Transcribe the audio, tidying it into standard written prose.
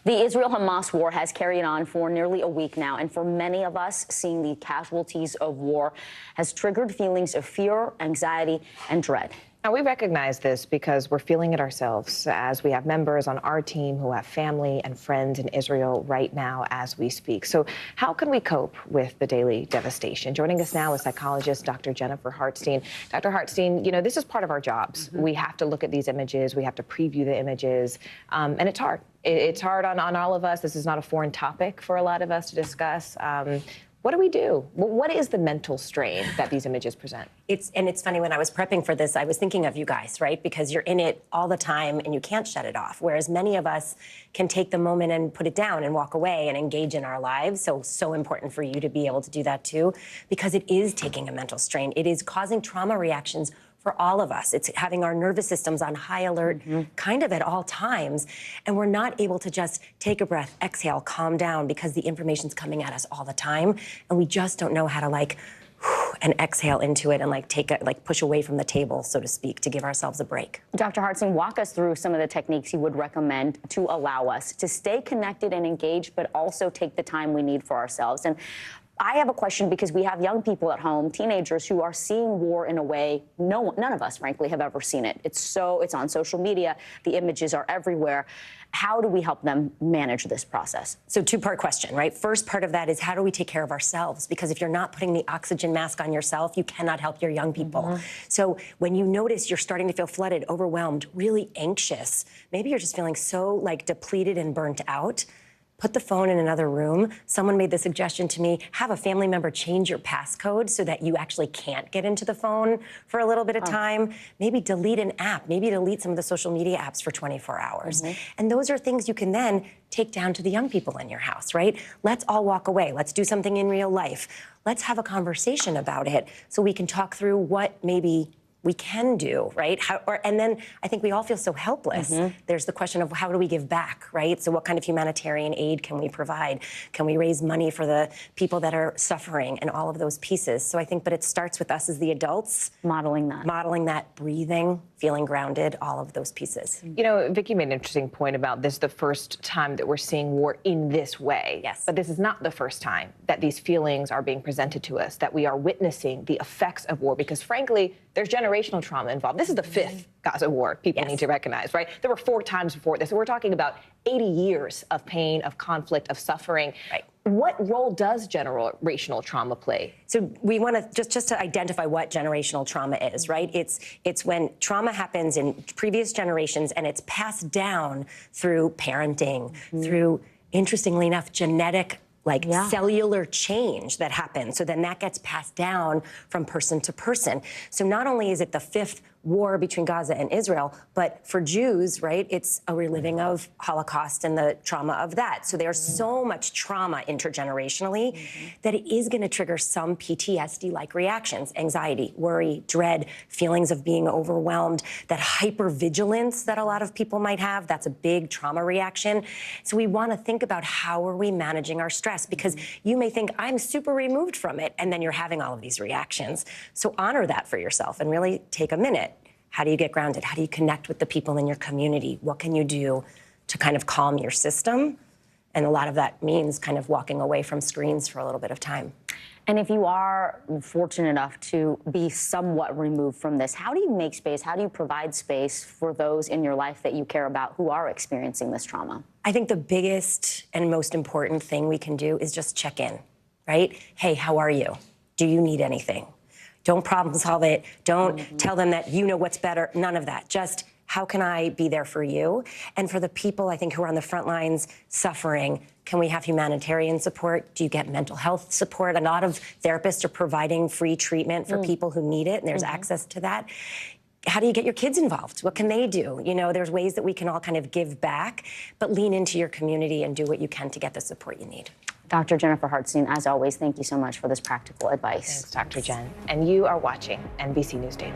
The Israel-Hamas war has carried on for nearly a week now, and for many of us, seeing the casualties of war has triggered feelings of fear, anxiety, and dread. Now, we recognize this because we're feeling it ourselves, as we have members on our team who have family and friends in Israel right now as we speak. So how can we cope with the daily devastation? Joining us now is psychologist Dr. Jennifer Hartstein. Dr. Hartstein, you know, this is part of our jobs. We have to look at these images. We have to preview the images, and it's hard. It's hard on all of us. This is not a foreign topic for a lot of us to discuss. What do we do? What is the mental strain that these images present? It's funny, when I was prepping for this, I was thinking of you guys, right? Because you're in it all the time and you can't shut it off. Whereas many of us can take the moment and put it down and walk away and engage in our lives. So important for you to be able to do that too, because it is taking a mental strain. It is causing trauma reactions for all of us. It's having our nervous systems on high alert kind of at all times. And we're not able to just take a breath, exhale, calm down, because the information's coming at us all the time. And we just don't know how to and exhale into it and push away from the table, so to speak, to give ourselves a break. Dr. Hartstein, walk us through some of the techniques you would recommend to allow us to stay connected and engaged, but also take the time we need for ourselves. And I have a question, because we have young people at home, teenagers, who are seeing war in a way none of us, frankly, have ever seen it. It's on social media. The images are everywhere. How do we help them manage this process? So two-part question, right? First part of that is, how do we take care of ourselves? Because if you're not putting the oxygen mask on yourself, you cannot help your young people. So when you notice you're starting to feel flooded, overwhelmed, really anxious, maybe you're just feeling so depleted and burnt out, put the phone in another room. Someone made the suggestion to me, have a family member change your passcode so that you actually can't get into the phone for a little bit of time. Maybe delete an app, maybe delete some of the social media apps for 24 hours. And those are things you can then take down to the young people in your house, right? Let's all walk away. Let's do something in real life. Let's have a conversation about it so we can talk through what maybe we can do, right? And then I think we all feel so helpless. There's the question of, how do we give back, right? So what kind of humanitarian aid can we provide? Can we raise money for the people that are suffering, and all of those pieces? So I think, but it starts with us as the adults. Modeling that, breathing, feeling grounded, all of those pieces. You know, Vicki made an interesting point about this, the first time that we're seeing war in this way. Yes. But this is not the first time that these feelings are being presented to us, that we are witnessing the effects of war, because frankly, there's generational trauma involved. This is the fifth Gaza war, people need to recognize, right? There were 4 times before this. We're talking about 80 years of pain, of conflict, of suffering. Right. What role does generational trauma play? So we want to just to identify what generational trauma is, right? It's when trauma happens in previous generations and it's passed down through parenting, through, interestingly enough, genetic cellular change that happens. So then that gets passed down from person to person. So not only is it the 5th war between Gaza and Israel, but for Jews, right, it's a reliving of Holocaust and the trauma of that. So there's so much trauma intergenerationally that it is going to trigger some PTSD-like reactions: anxiety, worry, dread, feelings of being overwhelmed, that hypervigilance that a lot of people might have. That's a big trauma reaction. So we want to think about, how are we managing our stress? Because you may think, I'm super removed from it, and then you're having all of these reactions. So honor that for yourself and really take a minute. How do you get grounded? How do you connect with the people in your community? What can you do to kind of calm your system? And a lot of that means kind of walking away from screens for a little bit of time. And if you are fortunate enough to be somewhat removed from this, how do you make space? How do you provide space for those in your life that you care about who are experiencing this trauma? I think the biggest and most important thing we can do is just check in, right? Hey, how are you? Do you need anything? Don't problem solve it. Don't tell them that you know what's better. None of that. Just, how can I be there for you? And for the people, I think, who are on the front lines suffering, can we have humanitarian support? Do you get mental health support? A lot of therapists are providing free treatment for people who need it, and there's access to that. How do you get your kids involved? What can they do? You know, there's ways that we can all kind of give back, but lean into your community and do what you can to get the support you need. Dr. Jennifer Hartstein, as always, thank you so much for this practical advice. Thanks, Dr. Jen. And you are watching NBC News Daily.